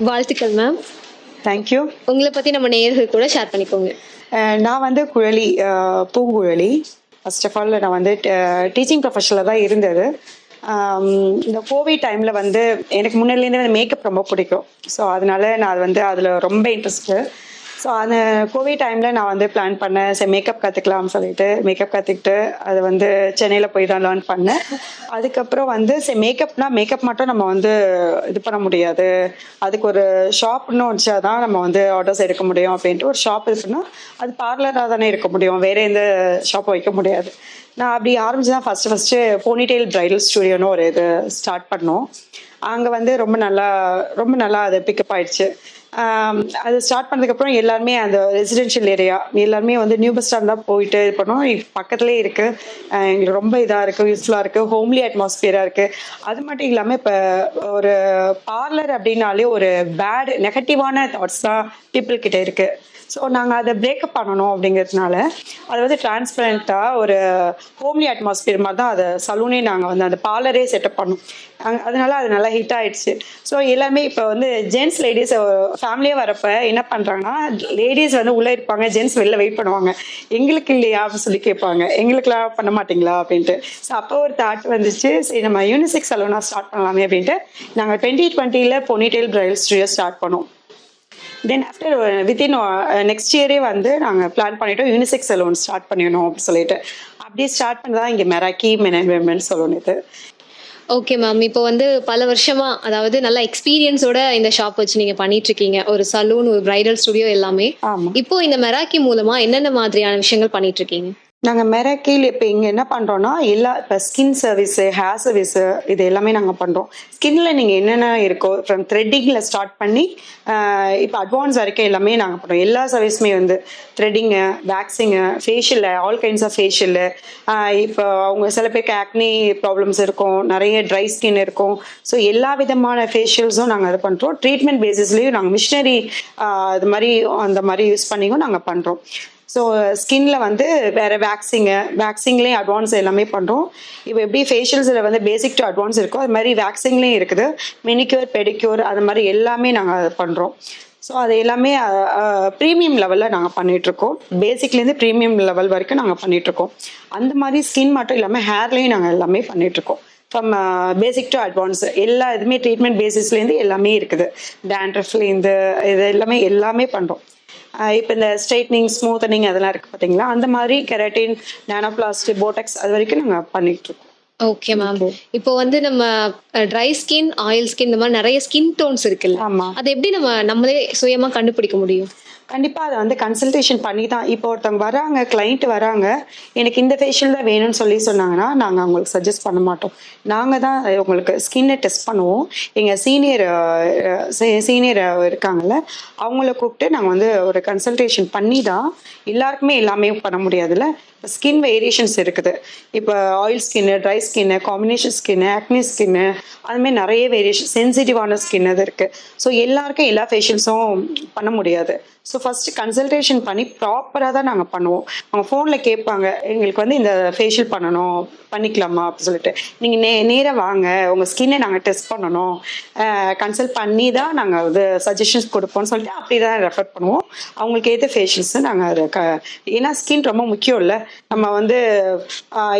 வாழ்த்துக்கள் ma'am. Thank you. உங்கள பத்தி நம்ம நேயர்கள் கூட ஷேர் பண்ணிக்கோங்க. நான் வந்து குழலி, பூங்குழலி. ஃபர்ஸ்ட் ஆஃப் ஆல் நான் வந்து டீச்சிங் ப்ரொஃபஷனில் தான் இருந்தது. இந்த கோவிட் டைமில் வந்து எனக்கு முன்னாடிலேருந்து மேக்கப் ரொம்ப பிடிக்கும். ஸோ அதனால நான் அது வந்து அதில் ரொம்ப இன்ட்ரெஸ்ட்டு. ஸோ அந்த கோவிட் டைமில் நான் வந்து பிளான் பண்ணேன், சரி மேக்கப் கற்றுக்கலாம்னு சொல்லிட்டு மேக்கப் கற்றுக்கிட்டு அது வந்து சென்னையில் போய் தான் லேர்ன் பண்ணேன். அதுக்கப்புறம் வந்து சரி மேக்கப் மட்டும் நம்ம வந்து இது பண்ண முடியாது, அதுக்கு ஒரு ஷாப்னு வச்சா தான் நம்ம வந்து ஆர்டர்ஸ் எடுக்க முடியும் அப்படின்ட்டு ஒரு ஷாப் இருக்குன்னா அது பார்லராக தானே இருக்க முடியும், வேற எந்த ஷாப்பும் வைக்க முடியாது. நான் அப்படி ஆரம்பிச்சு தான் ஃபஸ்ட்டு போனிடெயில் பிரைடல் ஸ்டுடியோன்னு ஒரு இது ஸ்டார்ட் பண்ணோம். அங்கே வந்து ரொம்ப நல்லா அது பிக்கப் ஆயிடுச்சு. அது ஸ்டார்ட் பண்ணதுக்கப்புறம் எல்லாருமே அந்த ரெசிடென்ஷியல் ஏரியா எல்லாருமே வந்து நியூ பஸ் ஸ்டாண்ட் தான் போயிட்டு இது பண்ணோம். பக்கத்துலேயே இருக்குது, எங்களுக்கு ரொம்ப இதாக இருக்குது, யூஸ்ஃபுல்லாக இருக்குது, ஹோம்லி அட்மாஸ்பியராக இருக்குது. அது மட்டும் இல்லாமல் இப்போ ஒரு பார்லர் அப்படின்னாலே ஒரு பேட் நெகட்டிவான தாட்ஸ் தான் பீப்புள் கிட்ட இருக்குது. ஸோ நாங்கள் அதை பிரேக்கப் பண்ணணும் அப்படிங்கிறதுனால அதை வந்து டிரான்ஸ்பரண்ட்டாக ஒரு ஹோம்லி அட்மாஸ்பியர் மாதிரி தான் அதை சலூனே நாங்கள் வந்து அந்த பார்லரே செட்டப் பண்ணோம். அதனால அது நல்லா ஹிட் ஆயிடுச்சு. ஸோ எல்லாமே இப்போ வந்து ஜென்ட்ஸ் லேடிஸ் ஃபேமிலியாக வரப்போ என்ன பண்ணுறாங்கன்னா, லேடிஸ் வந்து உள்ளே இருப்பாங்க, ஜென்ட்ஸ் வெளில வெயிட் பண்ணுவாங்க. எங்களுக்கு இல்லையா அப்படின்னு சொல்லி கேட்பாங்க, எங்களுக்குலாம் பண்ண மாட்டிங்களா அப்படின்ட்டு. ஸோ அப்போ ஒரு தாட் வந்துச்சு, சரி நம்ம யூனிசெக்ஸ் சலூனாக ஸ்டார்ட் பண்ணலாமே அப்படின்ட்டு நாங்கள் 2020 போனிடெயில் பிரைடல் ஸ்டுடியோ ஸ்டார்ட் பண்ணோம். தென் ஆஃப்டர் வித்தின் நெக்ஸ்ட் இயரே வந்து நாங்கள் பிளான் பண்ணிட்டோம் யூனிசெக்ஸ் சலூன் ஸ்டார்ட் பண்ணிடணும் அப்படின்னு சொல்லிட்டு. அப்படியே ஸ்டார்ட் பண்ணதான் இங்கே மெராக்கி மென் அண்ட் விமன் சலூன் இது. Okay ma'am. இப்போ வந்து பல வருஷமா, அதாவது நல்ல எக்ஸ்பீரியன்ஸோட இந்த ஷாப் வச்சு நீங்க பண்ணிட்டு இருக்கீங்க. ஒரு சலூன், ஒரு பிரைடல் ஸ்டுடியோ எல்லாமே. ஆமாம். இப்போ இந்த மெராக்கி மூலமா என்னென்ன மாதிரியான விஷயங்கள் பண்ணிட்டு இருக்கீங்க? நாங்கள் மெராக்கில் இப்போ இங்கே என்ன பண்ணுறோன்னா, இப்போ ஸ்கின் சர்வீஸு, ஹேர் சர்வீஸு இது எல்லாமே நாங்கள் பண்ணுறோம். ஸ்கின்ல நீங்கள் என்னென்ன இருக்கோ ஃப்ரம் த்ரெட்டிங்கில் ஸ்டார்ட் பண்ணி இப்போ அட்வான்ஸ் வரைக்கும் எல்லாமே நாங்கள் பண்ணுறோம். எல்லா சர்வீஸுமே வந்து threading, waxing, facial, all kinds of facial. இப்போ அவங்க சில பேருக்கு ஆக்னி ப்ராப்ளம்ஸ் இருக்கும், நிறைய ட்ரை ஸ்கின் இருக்கும். ஸோ எல்லா விதமான ஃபேஷியல்ஸும் நாங்கள் அது பண்ணுறோம். ட்ரீட்மெண்ட் பேசிஸ்லேயும் நாங்கள் மிஷினரி இது மாதிரி அந்த மாதிரி யூஸ் பண்ணியும் நாங்கள் பண்ணுறோம். ஸோ ஸ்கின்ல வந்து வேறு வேக்சிங்லேயும் அட்வான்ஸ் எல்லாமே பண்ணுறோம். இப்போ எப்படி ஃபேஷியல்ஸில் வந்து பேசிக் டு அட்வான்ஸ் இருக்கோ அது மாதிரி வேக்சிங்லேயும் இருக்குது. மெனிக்யூர், பெடிக்யூர் அது மாதிரி எல்லாமே நாங்கள் அதை பண்ணுறோம். ஸோ அது எல்லாமே ப்ரீமியம் லெவலில் நாங்கள் பண்ணிகிட்ருக்கோம். பேசிக்லேருந்து ப்ரீமியம் லெவல் வரைக்கும் நாங்கள் பண்ணிகிட்ருக்கோம். அந்த மாதிரி ஸ்கின் மட்டும் இல்லாமல் ஹேர்லேயும் நாங்கள் எல்லாமே பண்ணிகிட்ருக்கோம். ஃப்ரம் பேசிக் டு அட்வான்ஸ் எல்லா இதுவுமே ட்ரீட்மெண்ட் பேசிஸ்லேருந்து எல்லாமே இருக்குது. டேண்ட்ரஃப்லேருந்து இது எல்லாமே பண்ணுறோம். இப்போ இந்த ஸ்ட்ரைட்னிங், ஸ்மூத்தனிங் அதெல்லாம் இருக்குது பார்த்தீங்களா, அந்த மாதிரி கெரட்டின், நானோபிளாஸ்ட், போட்டக்ஸ் அது வரைக்கும் நாங்கள் பண்ணிட்டு இருக்கோம். Okay ma'am. இப்போ வந்து நம்ம ட்ரை ஸ்கின், ஆயில் ஸ்கின் இந்த மாதிரி நிறைய ஸ்கின் டோன்ஸ் இருக்குல்ல, ஆமாம். அது எப்படி நம்மளே சுயமா கண்டுபிடிக்க முடியும்? கண்டிப்பாக அதை வந்து கன்சல்டேஷன் பண்ணி தான். இப்போ ஒருத்தவங்க வராங்க, கிளைண்ட் வராங்க, எனக்கு இந்த ஃபேஷியல் தான் வேணும்னு சொன்னாங்கன்னா நாங்கள் அவங்களுக்கு சஜஸ்ட் பண்ண மாட்டோம். நாங்கள் தான் உங்களுக்கு ஸ்கின்னை டெஸ்ட் பண்ணுவோம். எங்கள் சீனியர் இருக்காங்கல்ல, அவங்கள கூப்பிட்டு நாங்கள் வந்து ஒரு கன்சல்டேஷன் பண்ணி தான். எல்லாருக்குமே எல்லாமே பண்ண முடியாதுல்ல. இப்போ ஸ்கின் வேரியேஷன்ஸ் இருக்குது. இப்போ oil skin, dry skin, combination skin, acne skin, அதுமாதிரி நிறைய வேரியேஷன், சென்சிட்டிவான ஸ்கின் அது இருக்குது. ஸோ எல்லாருக்கும் எல்லா ஃபேஷியல்ஸும் பண்ண முடியாது. ஸோ ஃபஸ்ட்டு கன்சல்டேஷன் பண்ணி ப்ராப்பராக தான் நாங்கள் பண்ணுவோம். அவங்க ஃபோனில் கேட்பாங்க, எங்களுக்கு வந்து இந்த ஃபேஷியல் பண்ணணும், பண்ணிக்கலாமா அப்படின்னு சொல்லிட்டு. நீங்கள் நேராக வாங்க, உங்கள் ஸ்கின்னை நாங்கள் டெஸ்ட் பண்ணணும், கன்சல்ட் பண்ணி தான் நாங்கள் வந்து சஜஷன்ஸ் கொடுப்போம்னு சொல்லிட்டு அப்படி தான் ரெஃபர் பண்ணுவோம். அவங்களுக்கு ஏற்ற ஃபேஷியல்ஸு நாங்கள் அதை ஏன்னா ஸ்கின் ரொம்ப முக்கியம் இல்லை. நம்ம வந்து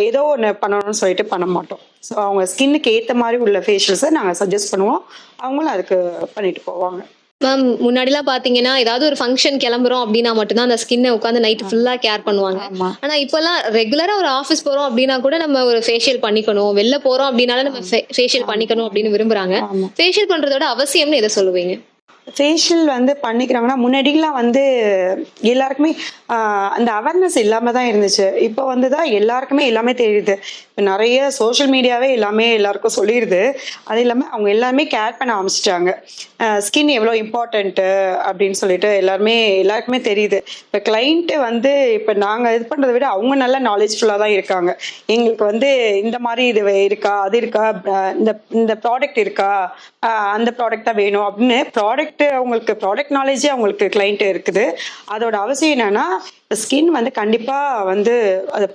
ஏதோ ஒன்று பண்ணணும்னு சொல்லிட்டு பண்ண மாட்டோம். ஸோ அவங்க ஸ்கின்னுக்கு ஏற்ற மாதிரி உள்ள ஃபேஷியல்ஸை நாங்கள் சஜஸ்ட் பண்ணுவோம், அவங்களும் அதுக்கு பண்ணிட்டு போவாங்க. மேம், முன்னாடிலாம் பாத்தீங்கன்னா ஏதாவது ஒரு ஃபங்க்ஷன் கிளம்புறோம் அப்படின்னா மட்டும்தான் அந்த ஸ்கின்னை உட்காந்து நைட் ஃபுல்லா கேர் பண்ணுவாங்க. ஆனா இப்பெல்லாம் ரெகுலரா ஒரு ஆஃபீஸ் போறோம் அப்படின்னா கூட நம்ம ஒரு ஃபேஷியல் பண்ணிக்கணும், வெளில போறோம் அப்படின்னாலும் நம்ம ஃபேஷியல் பண்ணிக்கணும் அப்படின்னு விரும்புறாங்க. ஃபேஷியல் பண்றதோட அவசியம்னு எதை சொல்லுவீங்க? ஃபேஷியல் வந்து பண்ணிக்கிறாங்கன்னா, முன்னாடிலாம் வந்து எல்லாருக்குமே அந்த அவேர்னஸ் இல்லாமல் தான் இருந்துச்சு. இப்போ வந்து தான் எல்லாருக்குமே எல்லாமே தெரியுது. இப்போ நிறைய சோஷியல் மீடியாவே எல்லாமே எல்லாருக்கும் சொல்லிடுது. அது இல்லாமல் அவங்க எல்லாருமே கேர் பண்ண ஆரம்பிச்சிட்டாங்க. ஸ்கின் எவ்வளோ இம்பார்ட்டண்ட்டு அப்படின்னு சொல்லிட்டு எல்லாருக்குமே தெரியுது. இப்போ கிளைண்ட்டு வந்து இப்போ நாங்கள் இது பண்ணுறதை விட அவங்க நல்ல நாலேஜ்ஃபுல்லாக தான் இருக்காங்க. எங்களுக்கு வந்து இந்த மாதிரி இது இருக்கா, அது இருக்கா, இந்த ப்ராடக்ட் இருக்கா, அந்த ப்ராடக்ட் தான் வேணும் அப்படின்னு அவங்களுக்கு ப்ராடக்ட் நாலேஜே அவங்களுக்கு கிளைண்ட் இருக்குது. அதோட அவசியம் என்னன்னா, ஸ்கின் வந்து கண்டிப்பாக வந்து அதை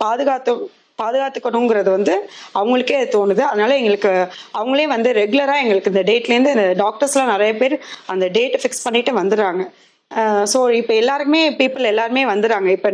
பாதுகாத்துக்கணுங்கிறது வந்து அவங்களுக்கே தோணுது. அதனால எங்களுக்கு அவங்களே வந்து ரெகுலரா எங்களுக்கு இந்த டேட்லேருந்து இந்த டாக்டர்ஸ்லாம் நிறைய பேர் அந்த டேட்டை ஃபிக்ஸ் பண்ணிட்டு வந்துடுறாங்க. ஸோ இப்போ எல்லாருக்குமே பீப்புள் எல்லாருமே வந்துடுறாங்க. இப்போ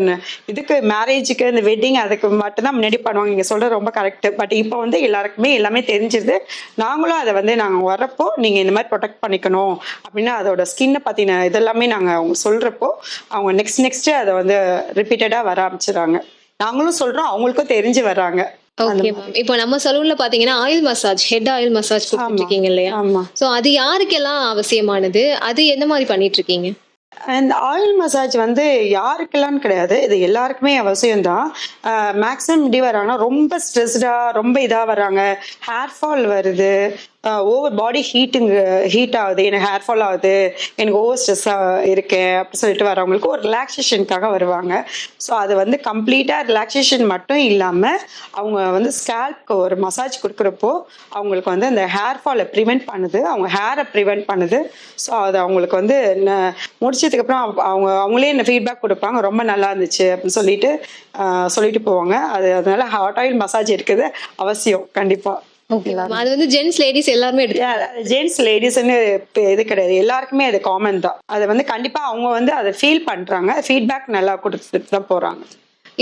இதுக்கு மேரேஜுக்கு இந்த வெட்டிங் அதுக்கு மட்டும்தான் முன்னாடி பண்ணுவாங்க. நீங்கள் சொல்கிறது ரொம்ப கரெக்டு. பட் இப்போ வந்து எல்லாருக்குமே எல்லாமே தெரிஞ்சிருது. நாங்களும் அதை வந்து நாங்கள் வரப்போ நீங்கள் இந்த மாதிரி ப்ரொடெக்ட் பண்ணிக்கணும் அப்படின்னு அதோட ஸ்கின்னை பற்றின இதெல்லாமே நாங்கள் அவங்க சொல்கிறப்போ அவங்க நெக்ஸ்ட்டு அதை வந்து ரிப்பீட்டடாக வர ஆரம்பிச்சிடுறாங்க. நாங்களும் சொல்கிறோம், அவங்களுக்கும் தெரிஞ்சு வர்றாங்க. Okay ma'am. இப்போ நம்ம சலூன்ல பாத்தீங்கன்னா oil massage, head oil massage கொடுத்துட்டு இருக்கீங்க இல்லையா? ஆமா. சோ அது யாருக்கெல்லாம் அவசியமானது? அது எந்த மாதிரி பண்ணிட்டு இருக்கீங்க? அண்ட் ஆயில் மசாஜ் வந்து யாருக்கெல்லாம் கிடையாது, இது எல்லாருக்குமே அவசியம்தான். மேக்ஸிமம் இப்படி வராங்கன்னா ரொம்ப ஸ்ட்ரெஸ்டாக ரொம்ப இதாக வர்றாங்க, ஹேர் ஃபால் வருது, ஓவர் பாடி ஹீட் ஆகுது, எனக்கு ஹேர் ஃபால் ஆகுது, எனக்கு ஓவர் ஸ்ட்ரெஸ்ஸாக இருக்கேன் அப்படின்னு சொல்லிட்டு வரவங்களுக்கு ஒரு ரிலாக்ஸேஷனுக்காக வருவாங்க. ஸோ அது வந்து கம்ப்ளீட்டாக ரிலாக்ஸேஷன் மட்டும் இல்லாமல் அவங்க வந்து ஸ்கேல்ப்க்கு ஒரு மசாஜ் கொடுக்குறப்போ அவங்களுக்கு வந்து அந்த ஹேர் ஃபாலை ப்ரிவெண்ட் பண்ணுது, அவங்க ஹேரை ப்ரிவெண்ட் பண்ணுது. ஸோ அது அவங்களுக்கு வந்து முடிச்சதுக்கப்புறம் அவங்களே என்ன ஃபீட்பேக் கொடுப்பாங்க, ரொம்ப நல்லா இருந்துச்சு அப்படின்னு சொல்லிட்டு போவாங்க. அதனால ஹாட் ஆயில் மசாஜ் இருக்குது அவசியம் கண்டிப்பாக. Okay ma'am. அது வந்து ஜென்ட்ஸ் லேடிஸ் எல்லாருமே ஜென்ட்ஸ் லேடிஸ்ன்னு இது கிடையாது, எல்லாருக்குமே அது காமன் தான். அதை வந்து கண்டிப்பா அவங்க வந்து அதை ஃபீல் பண்றாங்க, ஃபீட்பேக் நல்லா கொடுத்துட்டு தான் போறாங்க.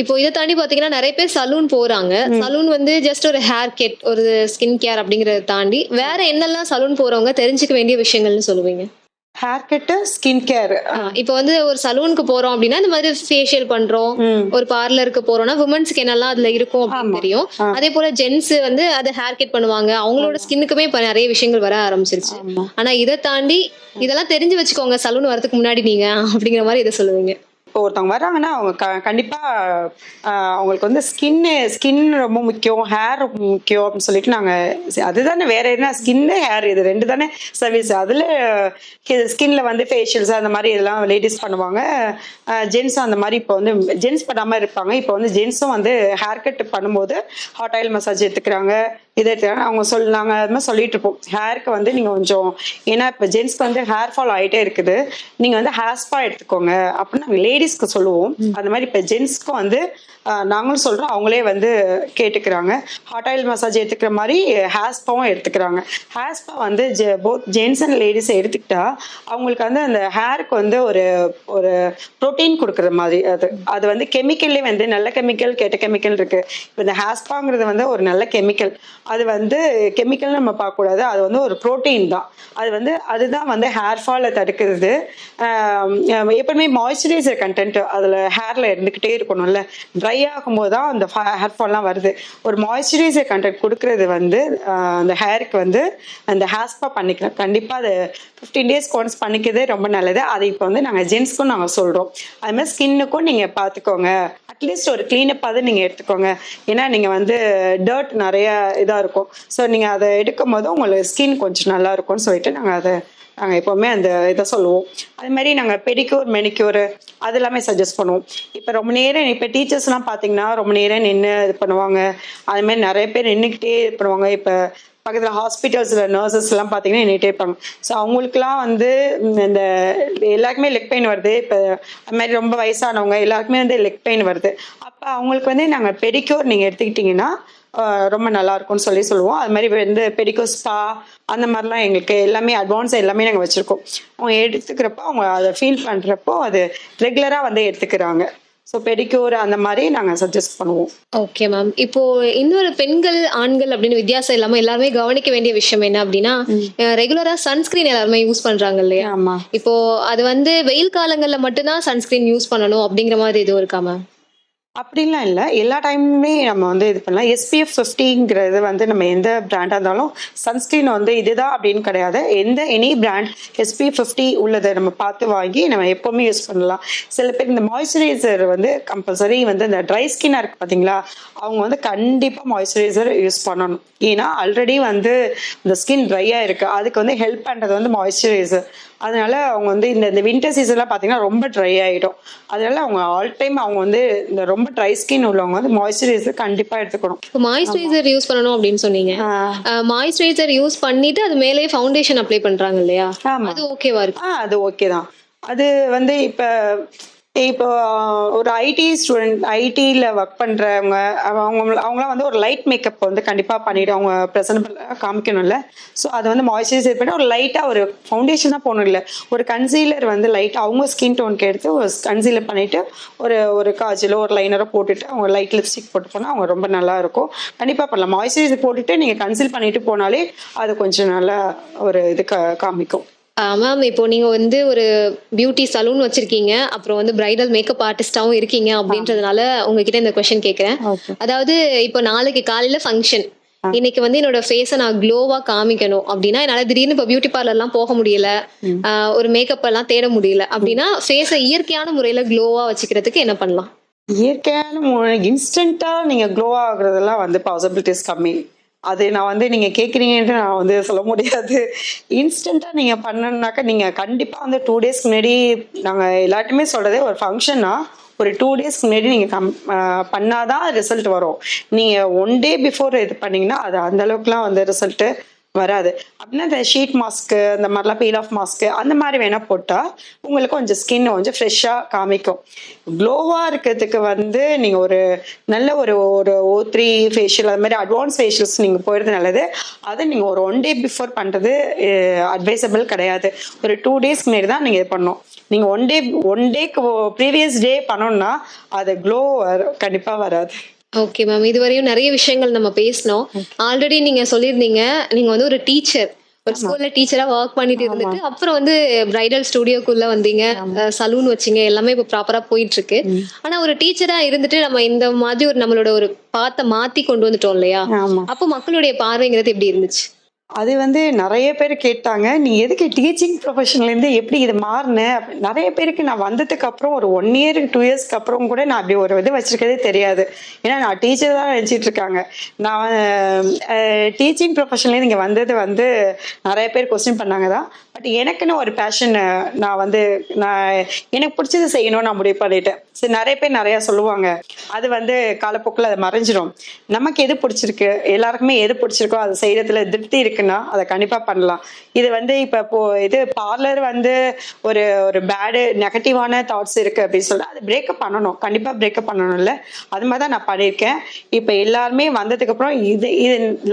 இப்போ இதை தாண்டி பாத்தீங்கன்னா நிறைய பேர் சலூன் போறாங்க. சலூன் வந்து ஜஸ்ட் ஒரு ஹேர் கட், ஒரு ஸ்கின் கேர் அப்படிங்கறத தாண்டி வேற என்னெல்லாம் சலூன் போறவங்க தெரிஞ்சுக்க வேண்டிய விஷயங்கள்னு சொல்லுவீங்க? Hair cut, skin care. இப்போ வந்து ஒரு சலூனுக்கு போறோம் அப்படின்னா இந்த மாதிரி ஃபேஷியல் பண்றோம், ஒரு பார்லருக்கு போறோம்னா விமன்ஸ்க்கு என்னெல்லாம் அதுல இருக்கும் அப்படின்னு தெரியும். அதே போல ஜென்ஸ் வந்து அது ஹேர் கட் பண்ணுவாங்க, அவங்களோட ஸ்கின்னுக்குமே இப்ப நிறைய விஷயங்கள் வர ஆரம்பிச்சிருச்சு. ஆனா இதை தாண்டி இதெல்லாம் தெரிஞ்சு வச்சுக்கோங்க சலூன் வரதுக்கு முன்னாடி நீங்க அப்படிங்கிற மாதிரி இதை சொல்லுவீங்க? இப்போ ஒருத்தவங்க வர்றாங்கன்னா அவங்க கண்டிப்பா அவங்களுக்கு வந்து ஸ்கின் ரொம்ப முக்கியம், ஹேர் ரொம்ப முக்கியம் அப்படின்னு சொல்லிட்டு நாங்க அதுதானே, வேற என்ன ஸ்கின்னு ஹேர் இது ரெண்டு தானே சர்வீஸ். அதுல ஸ்கின்ல வந்து ஃபேஷியல்ஸ் அந்த மாதிரி இதெல்லாம் லேடிஸ் பண்ணுவாங்க, ஜென்ஸும் அந்த மாதிரி. இப்போ வந்து ஜென்ஸ் பண்ணாம இருப்பாங்க, இப்போ வந்து ஜென்ஸும் வந்து ஹேர் கட் பண்ணும்போது ஹாட் ஆயில் மசாஜ் எடுத்துக்கிறாங்க, இதை அவங்க நாங்கள் அது மாதிரி சொல்லிட்டு இருப்போம். ஹேருக்கு வந்து நீங்கள் கொஞ்சம், ஏன்னா இப்போ ஜென்ஸ்க்கு வந்து ஹேர் ஃபால் ஆகிட்டே இருக்குது, நீங்கள் வந்து ஹேர் ஸ்பா எடுத்துக்கோங்க அப்படின்னு நாங்கள் லேடிஸ்க்கு சொல்லுவோம். அந்த மாதிரி இப்போ ஜென்ஸ்க்கும் வந்து நாங்களும் சொல்கிறோம், அவங்களே வந்து கேட்டுக்கிறாங்க. ஹாட் ஆயில் மசாஜ் எடுத்துக்கிற மாதிரி ஹேர் ஸ்பாவும் எடுத்துக்கிறாங்க. ஹேர் ஸ்பா வந்து போத் ஜென்ஸ் அண்ட் லேடிஸ் எடுத்துக்கிட்டா அவங்களுக்கு வந்து அந்த ஹேருக்கு வந்து ஒரு ப்ரோட்டீன் கொடுக்குற மாதிரி. அது வந்து கெமிக்கல்லே வந்து நல்ல கெமிக்கல் கெட்ட கெமிக்கல் இருக்குது. இப்போ இந்த ஹேர் ஸ்பாங்கிறது வந்து ஒரு நல்ல கெமிக்கல். அது வந்து கெமிக்கல் நம்ம பார்க்கக்கூடாது, அது வந்து ஒரு ப்ரோட்டீன் தான். அதுதான் வந்து ஹேர் ஃபாலை தடுக்கிறது. எப்பவுமே மாய்ஸ்சரைசர் கண்டென்ட் அதில் ஹேரில் இருந்துக்கிட்டே இருக்கணும்ல, ட்ரை ஆகும்போது தான் அந்த ஹேர் ஃபால்லாம் வருது. ஒரு மாய்ஸ்சரைசர் கண்டென்ட் கொடுக்கறது வந்து அந்த ஹேருக்கு வந்து அந்த ஹேர் ஸ்பா பண்ணிக்கலாம். கண்டிப்பாக அது 15 days ஒன்ஸ் பண்ணிக்கிறதே ரொம்ப நல்லது. அதை இப்போ வந்து நாங்கள் ஜென்ஸ்க்கும் நாங்கள் சொல்கிறோம். அது மாதிரி ஸ்கின்னுக்கும் நீங்கள் பார்த்துக்கோங்க, அட்லீஸ்ட் ஒரு கிளீனப்பாவது நீங்கள் எடுத்துக்கோங்க. ஏன்னா நீங்கள் வந்து டர்ட் நிறைய இதாக இருக்கும். ஸோ நீங்கள் அதை எடுக்கும் போது உங்களுக்கு ஸ்கின் கொஞ்சம் நல்லா இருக்கும்னு சொல்லிட்டு நாங்கள் எப்போவுமே அந்த இதை சொல்லுவோம். அது மாதிரி நாங்கள் பெடிக்யூர், மெனிக்யூர் அது எல்லாமே சஜஸ்ட் பண்ணுவோம். இப்போ ரொம்ப நேரம், இப்போ டீச்சர்ஸ்லாம் பார்த்தீங்கன்னா ரொம்ப நேரம் நின்று இது பண்ணுவாங்க, அதுமாதிரி நிறைய பேர் நின்றுக்கிட்டே இது பண்ணுவாங்க. இப்போ பக்கத்தில் ஹாஸ்பிட்டல்ஸில் நர்சஸ்லாம் பார்த்தீங்கன்னா நின்றுட்டே இருப்பாங்க. ஸோ அவங்களுக்குலாம் வந்து இந்த எல்லாருக்குமே லெக் பெயின் வருது. இப்போ அது மாதிரி ரொம்ப வயசானவங்க எல்லாருக்குமே வந்து லெக் பெயின் வருது. அப்போ அவங்களுக்கு வந்து நாங்கள் பெடிக்யூர் நீங்கள் எடுத்துக்கிட்டிங்கன்னா ரொம்ப நல்லா இருக்கும்னு சொல்லுவோம். அது மாதிரி வந்து பெடிக்யூர், ஸ்பா அந்த மாதிரிலாம் எங்களுக்கு எல்லாமே அட்வான்ஸ் எல்லாமே நாங்கள் வச்சுருக்கோம். அவங்க எடுத்துக்கிறப்போ அவங்க அதை ஃபீல் பண்ணுறப்போ அது ரெகுலராக வந்து எடுத்துக்கிறாங்க. ஸோ பெடிக்யூர் அந்த மாதிரி நாங்கள் சஜஸ்ட் பண்ணுவோம். Okay ma'am. இப்போ இன்னொரு பெண்கள் ஆண்கள் அப்படின்னு வித்தியாசம் இல்லாமல் எல்லாருமே கவனிக்க வேண்டிய விஷயம் என்ன அப்படின்னா, ரெகுலரா சன்ஸ்கிரீன் எல்லாருமே யூஸ் பண்றாங்க இல்லையா? இப்போ அது வந்து வெயில் காலங்கள்ல மட்டும்தான் சன்ஸ்கிரீன் யூஸ் பண்ணணும் அப்படிங்கிற மாதிரி எதுவும் இருக்கா மேம்? அப்படின்லாம் இல்லை, எல்லா டைமுமே நம்ம வந்து இது பண்ணலாம். SPF 50ங்கிறது வந்து நம்ம எந்த பிராண்டாக இருந்தாலும் சன்ஸ்கிரீன் வந்து இதுதான் அப்படின்னு கிடையாது. எனி பிராண்ட் SPF 50 உள்ளதை நம்ம பார்த்து வாங்கி நம்ம எப்போவுமே யூஸ் பண்ணலாம். சில பேர் இந்த மாய்ஸ்சரைசர் வந்து கம்பல்சரி வந்து இந்த ட்ரை ஸ்கின்னாக இருக்குது பார்த்தீங்களா, அவங்க வந்து கண்டிப்பாக மாய்ஸ்சரைசர் யூஸ் பண்ணணும். ஏன்னா ஆல்ரெடி வந்து இந்த ஸ்கின் ட்ரையாக இருக்குது, அதுக்கு வந்து ஹெல்ப் பண்ணுறது வந்து மாய்ஸ்சரைசர். அதனால அவங்க வந்து இந்த வின்டர் சீசன்லாம் பார்த்தீங்கன்னா ரொம்ப ட்ரை ஆகிடும். அதனால அவங்க ஆல் டைம் அவங்க வந்து இந்த ரொம்ப ட்ரை ஸ்கின் உள்ளவங்க வந்து மாய்ஸ்சரைசர் கண்டிப்பாக எடுத்துக்கணும். இப்போ மாய்ஸ்சரைசர் யூஸ் பண்ணணும் அப்படின்னு சொன்னீங்க, மாய்ஸ்சரைசர் யூஸ் பண்ணிட்டு அது மேலே ஃபவுண்டேஷன் அப்ளை பண்றாங்க இல்லையா? அது ஓகேவா இருக்கு? அது ஓகே தான். அது வந்து இப்போ இப்போ ஒரு ஐடி ஸ்டூடெண்ட், ஐடியில் ஒர்க் பண்ணுறவங்க, அவங்களாம் வந்து ஒரு லைட் மேக்கப் வந்து கண்டிப்பாக பண்ணிவிட்டு அவங்க ப்ரெசன்டபிள் காமிக்கணும்ல. ஸோ அதை வந்து மாய்ஸ்சரைசர் பண்ணி ஒரு லைட்டாக ஒரு ஃபவுண்டேஷனாக போகணும் இல்லை, ஒரு கன்சீலர் வந்து லைட்டாக அவங்க ஸ்கின் டோனுக்கு எடுத்து ஒரு கன்சீலர் பண்ணிவிட்டு ஒரு காஜலோ ஒரு லைனரோ போட்டுட்டு அவங்க லைட் லிப்ஸ்டிக் போட்டு போனால் அவங்க ரொம்ப நல்லா இருக்கும். கண்டிப்பாக பண்ணலாம். மாய்ஸ்சரைசர் போட்டுட்டு நீங்கள் கன்சீல் பண்ணிட்டு போனாலே அது கொஞ்சம் நல்லா ஒரு இது காமிக்கும். மேம், இப்போ நீங்க வந்து ஒரு பியூட்டி சலூன் வச்சிருக்கீங்க, அப்புறம் வந்து பிரைடல் மேக்கப் ஆர்டிஸ்டாவும் இருக்கீங்க அப்படின்றதுனால உங்ககிட்ட இந்த கொஸ்டின் கேட்கிறேன். ஓகே. அதாவது இப்போ நாளைக்கு காலையில ஃபங்க்ஷன், இன்னைக்கு வந்து என்னோட ஃபேஸை நான் க்ளோவா காமிக்கணும் அப்படின்னா, என்னால திடீர்னு இப்போ பியூட்டி பார்லர்லாம் போக முடியல, ஒரு மேக்கப் எல்லாம் தேட முடியல அப்படின்னா, ஃபேஸை இயற்கையான முறையில க்ளோவா வச்சுக்கிறதுக்கு என்ன பண்ணலாம்? இயற்கையான இன்ஸ்டண்ட்டாக நீங்கள் க்ளோ ஆகுறதெல்லாம் வந்து பாசிபிலிட்டிஸ் கம்மி. அது நான் வந்து நீங்கள் கேட்குறீங்கன்ட்டு நான் வந்து சொல்ல முடியாது. இன்ஸ்டண்ட்டாக நீங்கள் பண்ணணுன்னாக்கா நீங்கள் கண்டிப்பாக வந்து 2 டேஸ்க்கு முன்னாடி, நாங்கள் எல்லாருமே சொல்கிறதே ஒரு ஃபங்க்ஷன்னா ஒரு 2 டேஸ்க்கு முன்னாடி நீங்கள் பண்ணாதான் ரிசல்ட் வரும். நீங்கள் 1 டே பிஃபோர் இது பண்ணீங்கன்னா அது அந்த அளவுக்குலாம் வந்து ரிசல்ட்டு வராது. அப்படின்னா இந்த ஷீட் மாஸ்க்கு, அந்த மாதிரிலாம் பீல் ஆஃப் மாஸ்க்கு அந்த மாதிரி வேணால் போட்டால் உங்களுக்கு கொஞ்சம் ஸ்கின் கொஞ்சம் ஃப்ரெஷ்ஷாக காமிக்கும். க்ளோவாக இருக்கிறதுக்கு வந்து நீங்கள் ஒரு நல்ல ஒரு ஒரு O3 ஃபேஷியல், அது மாதிரி அட்வான்ஸ் ஃபேஷியல்ஸ் நீங்கள் போயிடுறது நல்லது. அது நீங்கள் ஒரு 1 டே பிஃபோர் பண்ணுறது அட்வைசபிள் கிடையாது. ஒரு 2 டேஸ்க்கு முன்னாடி தான் நீங்கள் இது பண்ணணும். நீங்கள் ஒன் டேக்கு ப்ரீவியஸ் டே பண்ணோன்னா அது க்ளோ கண்டிப்பாக வராது. ஓகே மேம், இதுவரையும் நிறைய விஷயங்கள் நம்ம பேசினோம். ஆல்ரெடி நீங்க சொல்லியிருந்தீங்க, நீங்க வந்து ஒரு டீச்சர், ஒரு ஸ்கூல்ல டீச்சரா ஒர்க் பண்ணிட்டு இருந்துட்டு அப்புறம் வந்து பிரைடல் ஸ்டுடியோக்குள்ள வந்தீங்க, சலூன் வச்சீங்க, எல்லாமே இப்போ ப்ராப்பரா போயிட்டு இருக்கு. ஆனா ஒரு டீச்சரா இருந்துட்டு நம்ம இந்த மாதிரி ஒரு நம்மளோட ஒரு பாத்த மாத்தி கொண்டு வந்துட்டோம் இல்லையா? அப்போ மக்களுடைய பார்வைங்கிறது எப்படி இருந்துச்சு? அது வந்து நிறைய பேர் கேட்டாங்க, நீ எதுக்கு டீச்சிங் ப்ரொஃபஷன்லேருந்து எப்படி இது மாறின? நிறைய பேருக்கு நான் வந்ததுக்கு அப்புறம் ஒரு 1 இயர் 2 இயர்ஸ்க்கு அப்புறம் கூட நான் அப்படி ஒரு இது வச்சிருக்கதே தெரியாது. ஏன்னா நான் டீச்சர் தான் நினச்சிட்டு இருக்காங்க. நான் டீச்சிங் ப்ரொஃபஷன்லேருந்து இங்கே வந்தது வந்து நிறைய பேர் கொஸ்டின் பண்ணாங்க தான். பட் எனக்குன்னு ஒரு பேஷன், நான் எனக்கு பிடிச்சது செய்யணும்னு நான் முடிவு பண்ணிட்டேன். சரி, நிறைய பேர் நிறையா சொல்லுவாங்க, அது வந்து காலப்போக்கில் அது மறைஞ்சிடும். நமக்கு எது பிடிச்சிருக்கு, எல்லாருக்குமே எது பிடிச்சிருக்கோ அதை செய்யறதுல திருப்தி இருக்குன்னா அதை கண்டிப்பாக பண்ணலாம். இது வந்து இப்போ இது பார்லர் வந்து ஒரு ஒரு பேடு நெகட்டிவான தாட்ஸ் இருக்கு அப்படின்னு சொல்லிட்டு அது பிரேக்கப் பண்ணணும், கண்டிப்பாக பிரேக்கப் பண்ணணும்ல. அது மாதிரி தான் நான் பண்ணியிருக்கேன். இப்போ எல்லாருமே வந்ததுக்கு அப்புறம் இது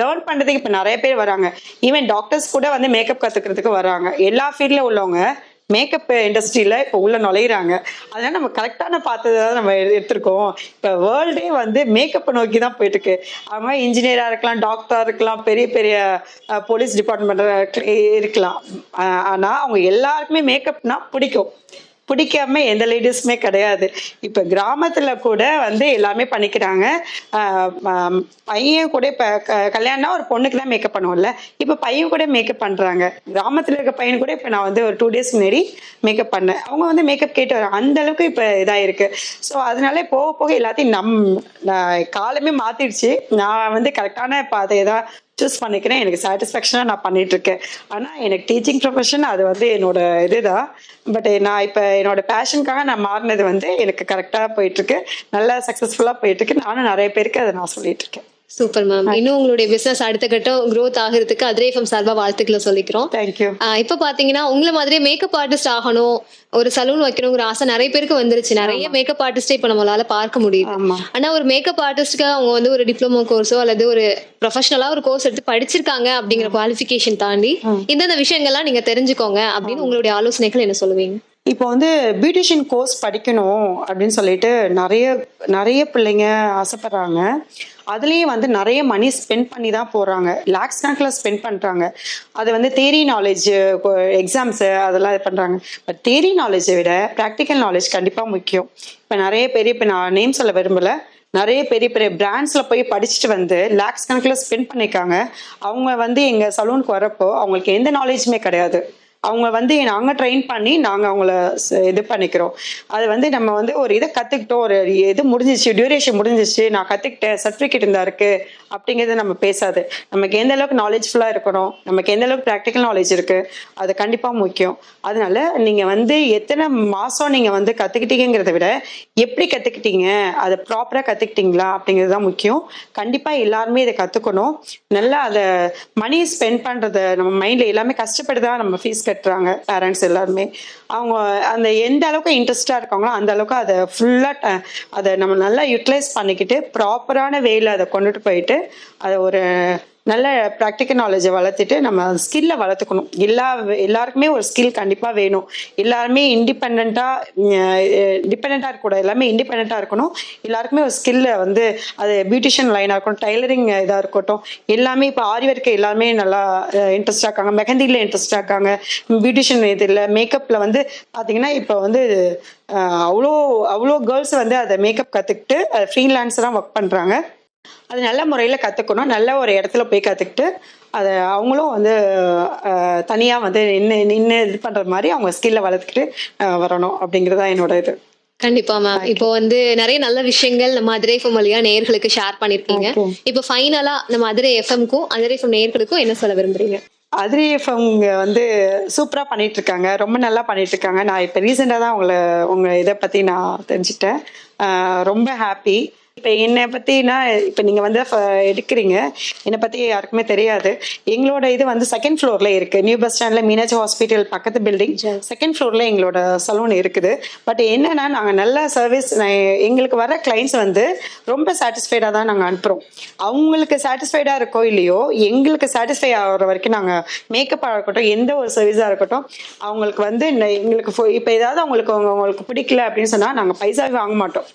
லேர்ன் பண்ணுறதுக்கு இப்போ நிறைய பேர் வராங்க. ஈவன் டாக்டர்ஸ் கூட வந்து மேக்கப் கற்றுக்கிறதுக்கு வராங்க. எல்லா ஃபீல்டில் உள்ளவங்க மேக்கப் இண்டஸ்ட்ரியில் இப்போ உள்ள நுழையிறாங்க. அதனால நம்ம கரெக்டான பார்த்ததை தான் நம்ம எடுத்திருக்கோம். இப்போ வேர்ல்டே வந்து மேக்கப்பை நோக்கி தான் போயிட்டு இருக்கு. அவங்க இன்ஜினியராக இருக்கலாம், டாக்டராக இருக்கலாம், பெரிய பெரிய போலீஸ் டிபார்ட்மெண்ட் இருக்கலாம். ஆனால் அவங்க எல்லாருக்குமே மேக்கப்னா பிடிக்காம எந்த லேடிஸுமே கிடையாது. இப்போ கிராமத்தில் கூட வந்து எல்லாமே பண்ணிக்கிறாங்க. பையன் கூட இப்போ கல்யாணம்னா ஒரு பொண்ணுக்கு தான் மேக்கப் பண்ணுவோம்ல, இப்போ பையன் கூட மேக்கப் பண்ணுறாங்க. கிராமத்தில் இருக்க பையன் கூட இப்போ நான் வந்து ஒரு 2 டேஸ் முன்னாடி மேக்கப் பண்ணேன். அவங்க வந்து மேக்கப் கேட்டு வராங்க. அந்த அளவுக்கு இப்போ இதாக இருக்கு. ஸோ அதனால போக போக எல்லாத்தையும் காலமே மாற்றிடுச்சு. நான் வந்து கரெக்டான பாதையை தான் சூஸ் பண்ணிக்கிறேன். எனக்கு சாட்டிஸ்ஃபேக்ஷனாக நான் பண்ணிட்டு இருக்கேன். ஆனால் எனக்கு டீச்சிங் ப்ரொஃபஷன் அது வந்து என்னோட இதுதான். பட் நான் இப்போ என்னோட பேஷனுக்காக நான் மாறினது வந்து எனக்கு கரெக்டாக போயிட்டு இருக்கு, நல்லா சக்ஸஸ்ஃபுல்லாக போயிட்டு இருக்கு. நானும் நிறைய பேருக்கு அதை நான் சொல்லிட்டு இருக்கேன். Super ma'am. இன்னும் உங்களுடைய பிசினஸ் அடுத்த கட்டம் growth ஆகிறதுக்கு அதிரே எஃப்எம் சார்பா வாழ்த்துக்களை சொல்லிக்கிறோம். தேங்க்யூ. இப்ப பாத்தீங்கன்னா உங்களை மாதிரியே மேக்கப் ஆர்டிஸ்ட் ஆகணும், ஒரு சலூன் வைக்கணுங்கிற ஆசை நிறைய பேருக்கு வந்துருச்சு. நிறைய மேக்கப் ஆர்டிஸ்டே இப்ப நம்மளால பார்க்க முடியுது. ஆனா ஒரு மேக்கப் ஆர்டிஸ்ட்க்கு அவங்க வந்து ஒரு டிப்ளமோ கோர்ஸோ அல்லது ஒரு ப்ரொஃபஷனலா ஒரு கோர்ஸ் எடுத்து படிச்சிருக்காங்க அப்படிங்கிற குவாலிஃபிகேஷன் தாண்டி இந்தந்த விஷயங்கள்லாம் நீங்க தெரிஞ்சுக்கோங்க அப்படின்னு உங்களுடைய ஆலோசனைகள் என்ன சொல்லுவீங்க? இப்போ வந்து பியூட்டிஷியன் கோர்ஸ் படிக்கணும் அப்படின்னு சொல்லிட்டு நிறைய பிள்ளைங்க ஆசைப்படுறாங்க. அதுலேயும் வந்து நிறைய மணி ஸ்பெண்ட் பண்ணி தான் போகிறாங்க, லேக்ஸ் கணக்கில் ஸ்பெண்ட் பண்ணுறாங்க. அது வந்து தியரி நாலேஜ், எக்ஸாம்ஸு அதெல்லாம் இது பண்ணுறாங்க. பட் தியரி நாலேஜை விட ப்ராக்டிக்கல் நாலேஜ் கண்டிப்பாக முக்கியம். இப்போ நிறைய பேர், இப்போ நான் நேம் சொல்ல விரும்பலை, நிறைய பெரிய பெரிய பிராண்ட்ஸில் போய் படிச்சுட்டு வந்து லேக்ஸ் கணக்கில் ஸ்பெண்ட் பண்ணியிருக்காங்க. அவங்க வந்து எங்கள் சலூனுக்கு வரப்போ அவங்களுக்கு எந்த நாலேஜுமே கிடையாது. அவங்க வந்து நாங்கள் ட்ரெயின் பண்ணி நாங்கள் அவங்கள இது பண்ணிக்கிறோம். அது வந்து நம்ம வந்து ஒரு இதை கற்றுக்கிட்டோம், ஒரு இது முடிஞ்சிச்சு, டியூரேஷன் முடிஞ்சிச்சு, நான் கற்றுக்கிட்டேன், சர்டிஃபிகேட் இருந்தா இருக்கு அப்படிங்கிறது நம்ம பேசாது. நமக்கு எந்த அளவுக்கு நாலேஜ்ஃபுல்லா இருக்கணும், நமக்கு எந்த அளவுக்கு ப்ராக்டிக்கல் நாலேஜ் இருக்கு, அது கண்டிப்பா முக்கியம். அதனால நீங்க வந்து எத்தனை மாசம் நீங்க வந்து கத்துக்கிட்டீங்கிறத விட எப்படி கத்துக்கிட்டீங்க, அதை ப்ராப்பரா கத்துக்கிட்டீங்களா அப்படிங்கிறது தான் முக்கியம். கண்டிப்பா எல்லாருமே இதை கத்துக்கணும். நல்லா அதை மணி ஸ்பெண்ட் பண்றத நம்ம மைண்ட்ல எல்லாமே கஷ்டப்பட்டு தான் நம்ம ஃபீஸ் கட்டுறாங்க பேரண்ட்ஸ் எல்லாருமே. அவங்க அந்த எந்த அளவுக்கு இன்ட்ரெஸ்டா இருக்காங்களோ அந்த அளவுக்கு அதை ஃபுல்லா அதை நம்ம நல்லா யூட்டிலைஸ் பண்ணிக்கிட்டு ப்ராப்பரான வேல அதை கொண்டுட்டு போயிட்டு அதை ஒரு நல்ல ப்ராக்டிக்கல் நாலேஜை வளர்த்துட்டு நம்ம ஸ்கில்லை வளர்த்துக்கணும். எல்லாருக்குமே ஒரு ஸ்கில் கண்டிப்பாக வேணும். எல்லாருமே டிபெண்ட்டாக இருக்கக்கூடாது, எல்லாமே இண்டிபெண்ட்டாக இருக்கணும். எல்லாருக்குமே ஒரு ஸ்கில்லை வந்து அது பியூட்டிஷியன் லைனாக இருக்கட்டும், டைலரிங் இதாக இருக்கட்டும், எல்லாமே இப்போ ஆரி ஒர்க்கு எல்லாருமே நல்லா இன்ட்ரெஸ்டாக இருக்காங்க, மெஹந்தியில் இன்ட்ரெஸ்டாக இருக்காங்க, பியூட்டிஷியன் இதில் மேக்கப்பில் வந்து பார்த்தீங்கன்னா இப்போ வந்து அவ்வளோ அவ்வளோ கேர்ள்ஸ் வந்து அதை மேக்கப் கற்றுக்கிட்டு ஃப்ரீலான்ஸராக ஒர்க் பண்ணுறாங்க. அது நல்ல முறையில் கற்றுக்கணும். நல்ல ஒரு இடத்துல போய் கற்றுக்கிட்டு அதை அவங்களும் வந்து தனியாக வந்து நின்று இது பண்ணுற மாதிரி அவங்க ஸ்கில்லை வளர்த்துக்கிட்டு வரணும் அப்படிங்கிறதா என்னோட இது. கண்டிப்பா மேம். இப்போ வந்து நிறைய நல்ல விஷயங்கள் நம்ம அதிரை எஃப்எம் வழியா நேயர்களுக்கு ஷேர் பண்ணிருக்கீங்க. இப்போ ஃபைனலா நம்ம அதிரை எஃப்எம்க்கும் அதிரை எஃப்எம் நேயர்களுக்கும் என்ன சொல்ல விரும்புறீங்க? அதிரை எஃப்எம் வந்து சூப்பராக பண்ணிட்டு இருக்காங்க, ரொம்ப நல்லா பண்ணிட்டு இருக்காங்க. நான் இப்போ ரீசெண்டாக தான் உங்க இதை பற்றி நான் தெரிஞ்சுட்டேன். ரொம்ப ஹாப்பி. இப்போ என்னை பற்றினா இப்போ நீங்கள் வந்து எடுக்கிறீங்க, என்னை பற்றி யாருக்குமே தெரியாது. எங்களோட இது வந்து செகண்ட் ஃப்ளோரில் இருக்குது. நியூ பஸ் ஸ்டாண்டில் மீனாட்சி ஹாஸ்பிட்டல் பக்கத்து பில்டிங் செகண்ட் ஃப்ளோரில் எங்களோட சலூன் இருக்குது. பட் என்னன்னா நாங்கள் நல்ல சர்வீஸ், எங்களுக்கு வர கிளைண்ட்ஸ் வந்து ரொம்ப சாட்டிஸ்ஃபைடாக தான் நாங்கள் அனுப்புகிறோம். அவங்களுக்கு சாட்டிஸ்ஃபைடாக இருக்கோ இல்லையோ, எங்களுக்கு சாட்டிஸ்ஃபை ஆகிற வரைக்கும் நாங்கள் மேக்கப்பாக இருக்கட்டும், எந்த ஒரு சர்வீஸாக இருக்கட்டும், அவங்களுக்கு வந்து எங்களுக்கு இப்போ ஏதாவது அவங்களுக்கு பிடிக்கல அப்படின்னு சொன்னால் நாங்கள் பைசாவே வாங்க மாட்டோம்.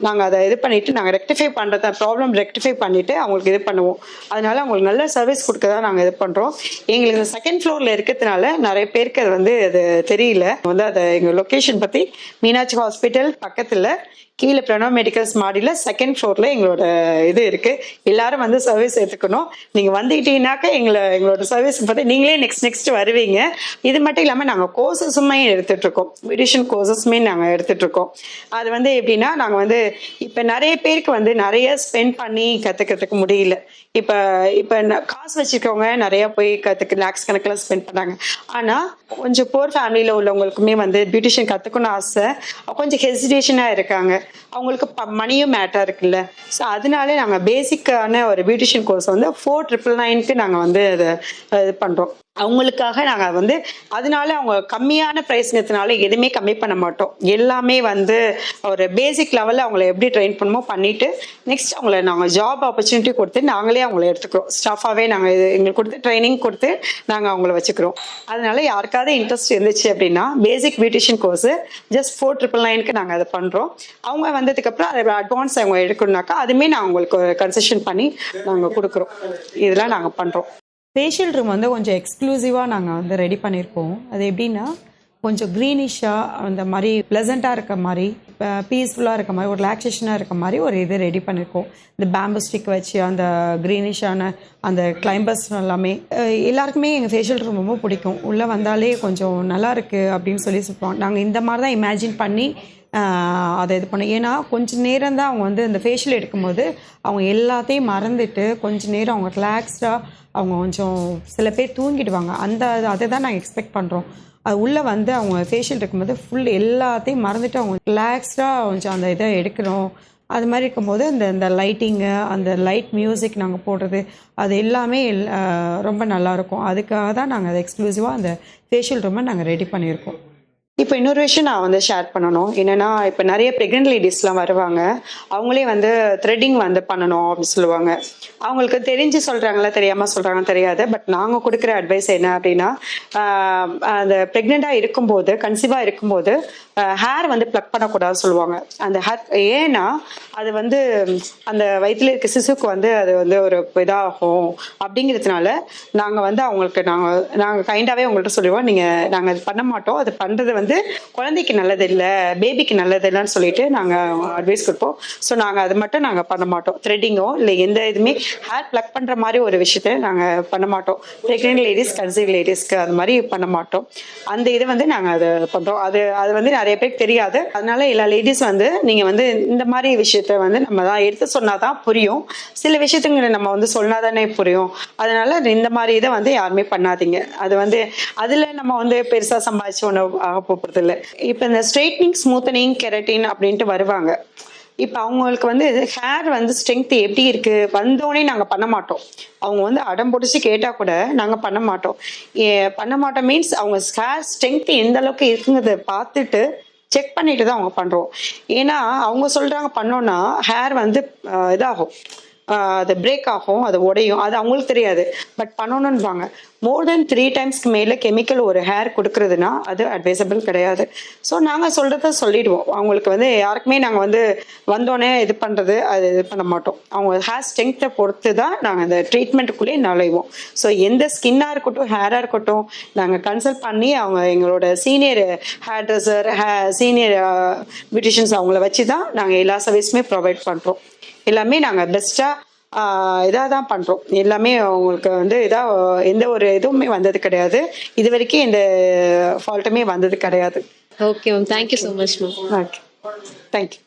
நாங்கள் அதை இது பண்ணிவிட்டு நாங்கள் ரெக்டிஃபை பண்ணுறத ப்ராப்ளம் ரெக்டிஃபை பண்ணிவிட்டு அவங்களுக்கு இது பண்ணுவோம். அதனால அவங்களுக்கு நல்ல சர்வீஸ் கொடுக்க தான் நாங்கள் இது பண்ணுறோம். எங்களுக்கு இந்த செகண்ட் ஃப்ளோரில் இருக்கிறதுனால நிறைய பேருக்கு அது வந்து அது தெரியல. வந்து அதை எங்கள் லொக்கேஷன் பற்றி மீனாட்சி ஹாஸ்பிட்டல் பக்கத்தில் கீழே பிரணவ் மெடிக்கல்ஸ் மாடியில் செகண்ட் ஃப்ளோரில் எங்களோட இது இருக்குது. எல்லாரும் வந்து சர்வீஸ் எடுத்துக்கணும். நீங்கள் வந்துக்கிட்டீங்கன்னாக்கா எங்களோட சர்வீஸ் பற்றி நீங்களே நெக்ஸ்ட் வருவீங்க. இது மட்டும் இல்லாமல் நாங்கள் கோர்சஸுமே எடுத்துகிட்ருக்கோம், பியூட்டிஷியன் கோர்சஸுமே நாங்கள் எடுத்துகிட்ருக்கோம். அது வந்து எப்படின்னா நாங்கள் வந்து இப்போ நிறைய பேருக்கு வந்து நிறைய ஸ்பெண்ட் பண்ணி கற்றுக்கிறதுக்கு முடியல. இப்போ காசு வச்சுருக்கவங்க நிறையா போய் லேக்ஸ் கணக்கில் ஸ்பெண்ட் பண்ணாங்க. ஆனால் கொஞ்சம் போர் ஃபேமிலியில் உள்ளவங்களுக்குமே வந்து பியூட்டிஷியன் கற்றுக்கணும்னு ஆசை, கொஞ்சம் ஹெசிடேஷனாக இருக்காங்க. அவங்களுக்கு மணியும் மேட்டர் இருக்குல்ல. ஸோ அதனால நாங்கள் பேசிக்கான ஒரு பியூட்டிஷியன் கோர்ஸ் வந்து 4999க்கு நாங்கள் வந்து அதை இது பண்ணுறோம். அவங்களுக்காக நாங்கள் வந்து அதனால அவங்க கம்மியான ப்ரைஸ்ங்கிறதுனால எதுவுமே கம்மி பண்ண மாட்டோம். எல்லாமே வந்து ஒரு பேசிக் லெவலில் அவங்கள எப்படி ட்ரெயின் பண்ணுமோ பண்ணிவிட்டு நெக்ஸ்ட் அவங்கள நாங்கள் ஜாப் ஆப்பர்ச்சுனிட்டி கொடுத்து நாங்களே அவங்கள எடுத்துக்கிறோம். ஸ்டாஃபாகவே நாங்கள் எங்களுக்கு கொடுத்து ட்ரைனிங் கொடுத்து நாங்கள் அவங்கள வச்சுக்கிறோம். அதனால யாருக்காவது இன்ட்ரெஸ்ட் இருந்துச்சு அப்படின்னா பேசிக் பியூட்டிஷியன் கோர்ஸு ஜஸ்ட் 4999க்கு நாங்கள் அதை பண்ணுறோம். அவங்க வந்ததுக்கப்புறம் அதை அட்வான்ஸ் அவங்க எடுக்கணுனாக்கா அதுவுமே நான் அவங்களுக்கு கன்செஷன் பண்ணி நாங்கள் கொடுக்குறோம். இதெல்லாம் நாங்கள் பண்ணுறோம். ஃபேஷியல் ரூம் வந்து கொஞ்சம் எக்ஸ்க்ளூசிவாக நாங்கள் வந்து ரெடி பண்ணியிருக்கோம். அது எப்படின்னா கொஞ்சம் க்ரீனிஷாக அந்த மாதிரி ப்ளசண்ட்டாக இருக்க மாதிரி, பீஸ்ஃபுல்லாக இருக்க மாதிரி, ஒரு ரிலாக்ஸேஷனாக இருக்க மாதிரி ஒரு இது ரெடி பண்ணியிருக்கோம். இந்த பேம்பு ஸ்டிக் வச்சு அந்த க்ரீனிஷான அந்த கிளைம்பர்ஸ் எல்லாமே எல்லாருக்குமே எங்கள் ஃபேஷியல் ரூம் ரொம்ப பிடிக்கும். உள்ளே வந்தாலே கொஞ்சம் நல்லா இருக்குது அப்படின்னு சொல்லுவாங்க. நாங்கள் இந்த மாதிரி தான் இமேஜின் பண்ணி அதை இது பண்ணோம். ஏன்னா கொஞ்சம் நேரம் தான் அவங்க வந்து இந்த ஃபேஷியல் எடுக்கும்போது அவங்க எல்லாத்தையும் மறந்துட்டு கொஞ்சம் நேரம் அவங்க ரிலாக்ஸ்டாக அவங்க கொஞ்சம் சில பேர் தூங்கிடுவாங்க. அதை தான் நாங்கள் எக்ஸ்பெக்ட் பண்ணுறோம். அது உள்ளே வந்து அவங்க ஃபேஷியல் இருக்கும்போது ஃபுல் எல்லாத்தையும் மறந்துட்டு அவங்க ரிலாக்ஸ்டாக கொஞ்சம் அந்த இதை எடுக்கிறோம். அது மாதிரி இருக்கும்போது இந்த லைட்டிங்கு, அந்த லைட் மியூசிக் நாங்கள் போடுறது அது எல்லாமே ரொம்ப நல்லாயிருக்கும். அதுக்காக தான் நாங்கள் அதை எக்ஸ்க்ளூசிவாக அந்த ஃபேஷியல் ரூமை நாங்கள் ரெடி பண்ணியிருக்கோம். இப்போ இன்னொரு விஷயம் நான் வந்து ஷேர் பண்ணணும். என்னன்னா இப்போ நிறைய ப்ரெக்னென்ட் லேடிஸ்லாம் வருவாங்க, அவங்களே வந்து த்ரெட்டிங் வந்து பண்ணணும் அப்படின்னு சொல்லுவாங்க. அவங்களுக்கு தெரிஞ்சு சொல்கிறாங்களா தெரியாமல் சொல்கிறாங்கன்னு தெரியாது. பட் நாங்கள் கொடுக்குற அட்வைஸ் என்ன அப்படின்னா, அந்த ப்ரெக்னெண்ட்டாக இருக்கும்போது கன்சீவாக இருக்கும்போது ஹேர் வந்து ப்ளக் பண்ணக்கூடாதுன்னு சொல்லுவாங்க. அந்த ஹேர் ஏன்னா அது வந்து அந்த வயிற்றுல இருக்க சிசுக்கு வந்து அது வந்து ஒரு இதாகும் அப்படிங்கிறதுனால நாங்கள் வந்து அவங்களுக்கு நாங்கள் கைண்டாகவே அவங்கள்ட்ட சொல்லுவோம், நாங்கள் அது பண்ண மாட்டோம், அது பண்ணுறது வந்து குழந்தைக்கு நல்லது இல்லை, பேபிக்கு நல்லது இல்லைன்னு சொல்லிட்டு நாங்கள் அட்வைஸ் கொடுப்போம். ஸோ நாங்கள் அது மட்டும் நாங்கள் பண்ண மாட்டோம். த்ரெட்டிங்கோ இல்லை எந்த இதுவுமே ஹேர் ப்ளக் பண்ணுற மாதிரி ஒரு விஷயத்த நாங்கள் பண்ண மாட்டோம். ப்ரெக்னென்ட் லேடிஸ், கன்சீவ் லேடிஸ்க்கு அது மாதிரி பண்ண மாட்டோம். அந்த இதை வந்து நாங்கள் அதை பண்ணுறோம். அது வந்து நிறைய பேருக்கு தெரியாது. அதனால எல்லா லேடிஸ் வந்து நீங்க வந்து இந்த மாதிரி விஷயத்த வந்து நம்ம தான் எடுத்து சொன்னாதான் புரியும். சில விஷயத்துங்களை நம்ம வந்து சொன்னாதானே புரியும். அதனால இந்த மாதிரி இதை வந்து யாருமே பண்ணாதீங்க. அது வந்து அதுல நம்ம வந்து பெருசா சம்பாதிச்சு ஒன்றும் ஆக போறது இல்லை. இப்ப இந்த ஸ்ட்ரைட்னிங், ஸ்மூத்தனிங், கெரட்டின் அப்படின்ட்டு வருவாங்க. இப்ப அவங்களுக்கு வந்து ஹேர் வந்து ஸ்ட்ரென்த் எப்படி இருக்கு வந்தோடனே நாங்க பண்ண மாட்டோம். அவங்க வந்து அடம் பிடிச்சி கேட்டா கூட நாங்க பண்ண மாட்டோம். பண்ண மாட்டோம் மீன்ஸ் அவங்க ஹேர் ஸ்ட்ரென்த் எந்த அளவுக்கு இருக்குங்கிறத பார்த்துட்டு செக் பண்ணிட்டு தான் அவங்க பண்றோம். ஏன்னா அவங்க சொல்றாங்க பண்ணோம்னா ஹேர் வந்து இதாகும், அது பிரேக் ஆகும், அது உடையும், அது அவங்களுக்கு தெரியாது. பட் பண்ணணும்னுவாங்க. மோர் தென் 3 டைம்ஸ்க்கு மேல கெமிக்கல் ஒரு ஹேர் கொடுக்கறதுனா அது அட்வைசபிள் கிடையாது. ஸோ நாங்கள் சொல்றத சொல்லிடுவோம். அவங்களுக்கு வந்து யாருக்குமே நாங்கள் வந்து வந்தோடனே இது பண்றது அது இது பண்ண மாட்டோம். அவங்க ஹேர் ஸ்ட்ரென்த்தை பொறுத்து தான் நாங்கள் அந்த ட்ரீட்மெண்ட்டுக்குள்ளேயே நுழைவோம். ஸோ எந்த ஸ்கின்னாக இருக்கட்டும், ஹேராக இருக்கட்டும், நாங்கள் கன்சல்ட் பண்ணி அவங்க எங்களோட senior hair dresser, senior beauticians அவங்கள வச்சு தான் நாங்கள் எல்லா சர்வீஸுமே ப்ரொவைட் பண்ணுறோம். எல்லாமே நாங்கள் பெஸ்ட்டாக இதாக தான் பண்ணுறோம். எல்லாமே அவங்களுக்கு வந்து எந்த ஒரு இதுவுமே வந்தது கிடையாது. இது வரைக்கும் எந்த ஃபால்ட்டுமே வந்தது கிடையாது. Okay ma'am, thank you so much ma'am. Okay, thank you.